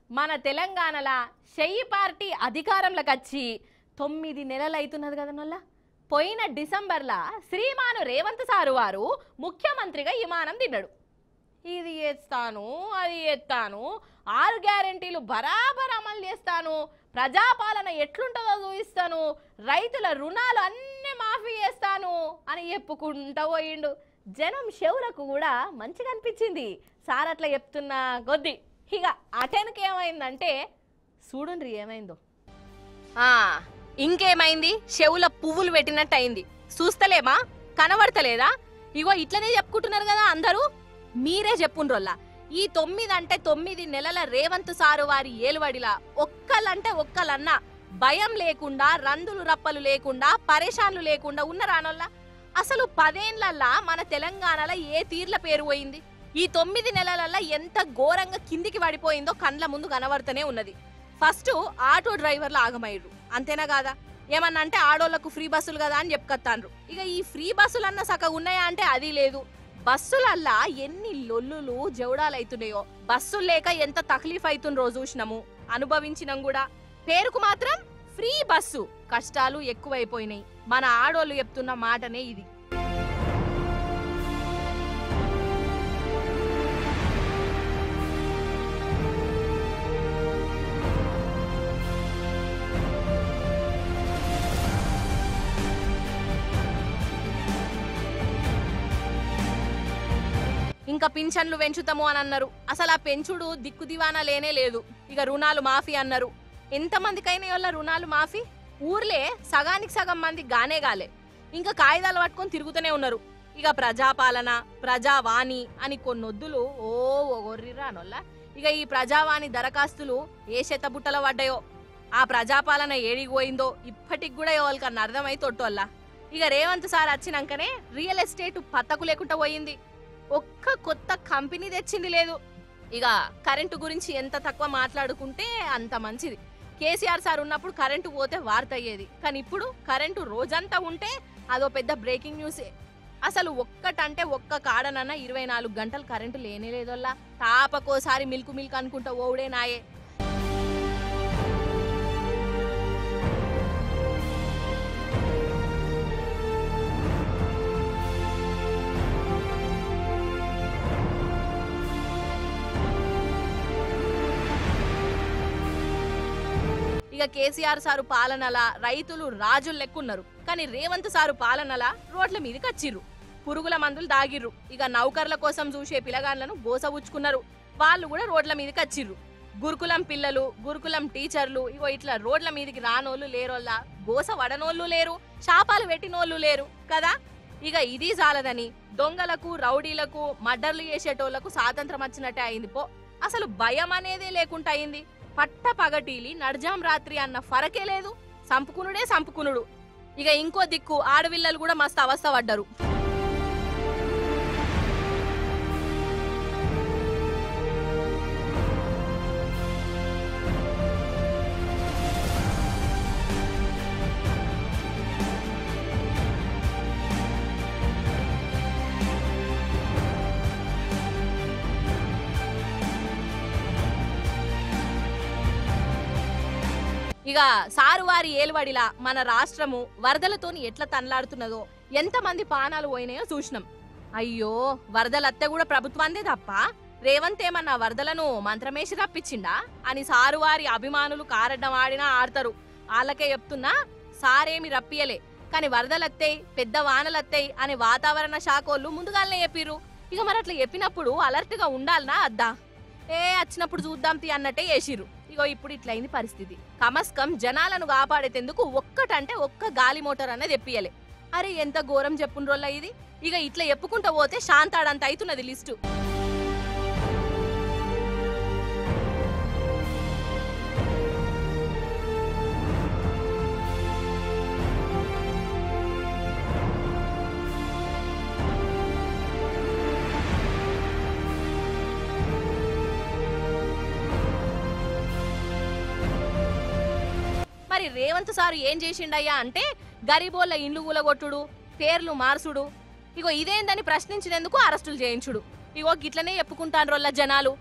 మన తెలంగాణల షెయ్యి పార్టీ అధికారంలోకి వచ్చి 9 నెలలు అవుతున్నది కదా నల్ల. పోయిన డిసెంబర్లా శ్రీమాను రేవంత్ సారు వారు ముఖ్యమంత్రిగా విమానం తిన్నాడు. ఇది చేస్తాను అది చేస్తాను 6 గ్యారెంటీలు బరాబర్ అమలు చేస్తాను, ప్రజాపాలన ఎట్లుంటుందో చూపిస్తాను, రైతుల రుణాలు అన్నీ మాఫీ చేస్తాను అని చెప్పుకుంటూ పోయిండు. జనం షెవులకు కూడా మంచిగా అనిపించింది సార్ అట్లా చెప్తున్న కొద్ది. ఇక అటెన్కి ఏమైందంటే చూడండి ఏమైందో. ఇంకేమైంది, చెవుల పువ్వులు పెట్టినట్టు అయింది. చూస్తలేమా, కనబడతలేదా? ఇగో ఇట్లనే చెప్పుకుంటున్నారు కదా అందరూ. మీరే చెప్పుండ్రోల్లా ఈ 9 అంటే 9 నెలల రేవంత్ సారు వారి ఏలువడిలా ఒక్కలంటే ఒక్కలన్నా భయం లేకుండా, రందులు రప్పలు లేకుండా, పరేషాన్లు లేకుండా ఉన్నరానోల్లా. అసలు 10 ఏళ్లల్లా మన తెలంగాణలో ఏ తీర్ల పేరు పోయింది. ఈ 9 నెలలల్లా ఎంత ఘోరంగా కిందికి పడిపోయిందో కండ్ల ముందు కనబడుతూనే ఉన్నది. ఫస్ట్ ఆటో డ్రైవర్లు ఆగమయ్యారు, అంతేనా కాదా? ఏమన్నా అంటే ఆడోళ్లకు ఫ్రీ బస్సులు కదా అని చెప్పుకొత్తాండ్రు. ఇక ఈ ఫ్రీ బస్సులన్నా సగం ఉన్నాయా అంటే అది లేదు. బస్సులల్లా ఎన్ని లొల్లులు జౌడాలు అవుతున్నాయో, బస్సులు లేక ఎంత తక్లీఫ్ అవుతుండ్రో చూసినాము, అనుభవించినాం కూడా. పేరుకు మాత్రం ఫ్రీ బస్సు, కష్టాలు ఎక్కువైపోయినాయి. మన ఆడోళ్ళు చెప్తున్న మాటనే ఇది. ఇంకా పింఛన్లు పెంచుతాము అని అన్నారు. అసలు ఆ పెంచుడు దిక్కు దివానా లేనే లేదు. ఇక రుణాలు మాఫీ అన్నారు. ఎంతమందికైనా వాళ్ళ రుణాలు మాఫీ? ఊర్లే సగానికి సగం మంది గానే గాలే, ఇంకా కాగితాలు పట్టుకొని తిరుగుతూనే ఉన్నారు. ఇక ప్రజాపాలన, ప్రజావాణి అని కొన్నొద్దులు ఒర్రిరానోళ్ళ. ఇక ఈ ప్రజావాణి దరఖాస్తులు ఏ శతబుట్టలో పడ్డాయో, ఆ ప్రజాపాలన ఏడికి పోయిందో ఇప్పటికి కూడా ఎవరికన్నా అర్థమై తొట్టోళ్ళ. ఇక రేవంత్ సార్ వచ్చినాకనే రియల్ ఎస్టేట్ పత్తకు లేకుండా పోయింది. ఒక్క కొత్త కంపెనీ తెచ్చింది లేదు. ఇక కరెంటు గురించి ఎంత తక్కువ మాట్లాడుకుంటే అంత మంచిది. కేసీఆర్ సార్ ఉన్నప్పుడు కరెంటు పోతే వార్త అయ్యేది, కానీ ఇప్పుడు కరెంటు రోజంతా ఉంటే అదో పెద్ద బ్రేకింగ్ న్యూసే. అసలు ఒక్కటంటే ఒక్క కాడనన్నా 24 గంటలు కరెంటు లేనే లేదోల్లా. తాపకోసారి మిల్క్ అనుకుంటా ఓడే నాయే. ఇక కేసీఆర్ సారు పాలనలా రైతులు రాజులు లెక్కున్నారు, కానీ రేవంత్ సారు పాలనలా రోడ్ల మీదకి వచ్చిర్రు, పురుగుల మందులు దాగిర్రు. ఇక నౌకర్ల కోసం చూసే పిల్లగాళ్లను గోసవుచ్చుకున్నారు, వాళ్ళు కూడా రోడ్ల మీదకి వచ్చిర్రు. గురుకులం పిల్లలు, గురుకులం టీచర్లు ఇగో ఇట్లా రోడ్ల మీదకి రానోళ్ళు లేరోల్లా, గోస వడనోళ్ళు లేరు, శాపాలు పెట్టినోళ్ళు లేరు కదా. ఇక ఇది చాలదని దొంగలకు, రౌడీలకు, మర్డర్లు చేసేటోళ్లకు స్వాతంత్రం వచ్చినట్టే అయింది పో. అసలు భయం అనేదే లేకుండా అయింది. పట్ట పగటీలి నర్జాం రాత్రి అన్న ఫరకే లేదు, సంపుకునుడే సంపుకునుడు. ఇక ఇంకో దిక్కు ఆడవిల్లలు కూడా మస్తు అవస్థ పడ్డారు. ఇక సారు వారి ఏలువడిలా మన రాష్ట్రము వరదలతోని ఎట్లా తనలాడుతున్నదో, ఎంతమంది పానాలు పోయినాయో చూసినాం. అయ్యో, వరదలత్తే కూడా ప్రభుత్వాందే తప్ప రేవంత్ ఏమన్నా వరదలను మంత్రమేసి రప్పించిండా అని సారు వారి అభిమానులు కారడ్డం ఆడినా ఆడతారు. వాళ్ళకే చెప్తున్నా, సారేమి రప్పియలే, కానీ వరదలత్తేయి, పెద్ద వానలత్తేయి అని వాతావరణ శాఖోళ్ళు ముందుగానే చెప్పిర్రు. ఇక మరి అట్లా చెప్పినప్పుడు అలర్ట్ గా ఉండాలనా అద్దా? వచ్చినప్పుడు చూద్దాం తీ అన్నట్టే చేసిర్రు. ఇగో ఇప్పుడు ఇట్లయింది పరిస్థితి. కమస్కం జనాలను కాపాడేందుకు ఒక్కటంటే ఒక్క గాలి మోటార్ అన్నది ఎప్పియలే. అరే ఎంత ఘోరం చెప్పుండ్రోల్లా ఇది. ఇక ఇట్లా చెప్పుకుంటూ పోతే శాంతాడంత అవుతున్నది లిస్టు. మరి రేవంత్ సారు ఏం చేసిండయ్యా అంటే గరీబోళ్ళ ఇండ్లు కూలగొట్టుడు, పేర్లు మార్చుడు, ఇగో ఇదేందని ప్రశ్నించినందుకు అరెస్టులు చేయించుడు. ఇగో గిట్లనే చెప్పుకుంటాను రోళ్ళ జనాలు.